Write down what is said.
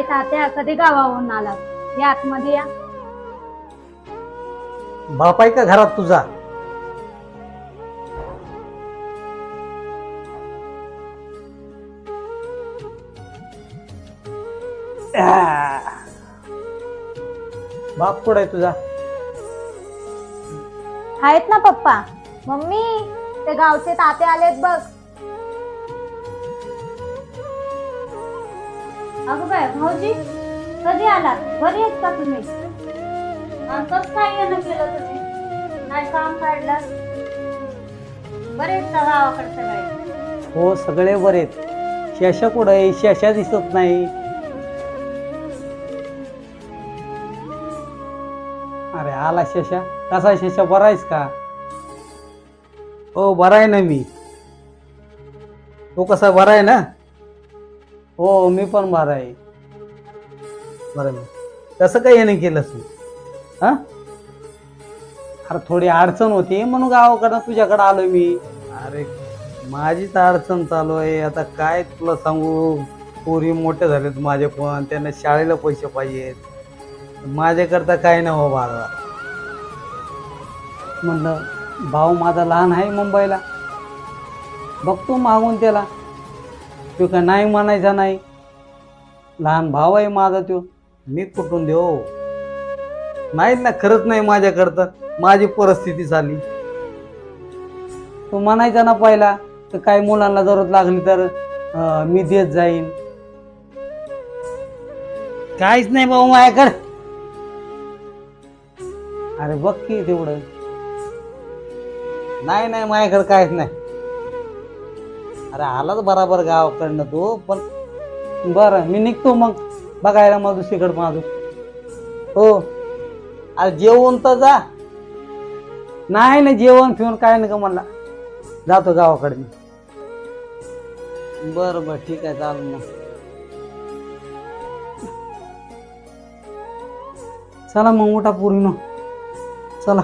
काय तात्या कधी गावावरून आला? या आतमध्ये या. बाप आहे का घरात तुझा? बाप कुठं आहे तुझा? आहेत ना पप्पा. मम्मी, ते गावचे ताते आलेत बघ. अगं बाय भाऊजी, कधी आलात? बरी आहेत का तुम्ही? कसं काय येणं केलं तुम्ही? नाही काम काढलं? बरे आहेत का गावाकडे सगळे? हो सगळे बरे आहेत. शेषा कुठं आहे? शेषा दिसत नाही. अरे आला शेषा. कसा शेषा? बरा आहेस का? हो बरा आहे ना मी. तो कसा बरा आहे ना? हो मी पण बरा आहे. बरं मी कसं काय येणं केलंस तू? हा अरे थोडी अडचण होती म्हणून गावाकडनं तुझ्याकडे आलोय मी. अरे माझीच अडचण चालू आहे आता. काय तुला सांगू, पोरी मोठे झालेत माझे, पण त्यांना शाळेला पैसे पाहिजेत. माझ्याकरता काय नाही हो बाळा. म्हणलं भाऊ माझा लहान आहे मुंबईला, बघतो मागून त्याला. तो का नाही म्हणायचा नाही. लहान भाऊ आहे माझा तो, मी कुठून देऊ? नाही ना, खरंच नाही माझ्याकरता. माझी परिस्थिती झाली. तो म्हणायचा ना पहिला तर काही मुलांना जरूरत लागली तर मी देत जाईन. काहीच नाही भाऊ माझ्याकडे. अरे बघ की तेवढं. नाही नाही माझ्याकडे काहीच नाही. अरे आलाच बराबर गावाकडनं तो, पण बरं मी निघतो मग बघायला मग दुसरीकडे माझं. हो अरे जेवण तर जा. नाही नाही जेवण फिवून काय नाही का म्हणला, जातो गावाकडे मी. बरं बरं ठीक आहे चालेल मग. चला मग मोठा पूर्ण चला.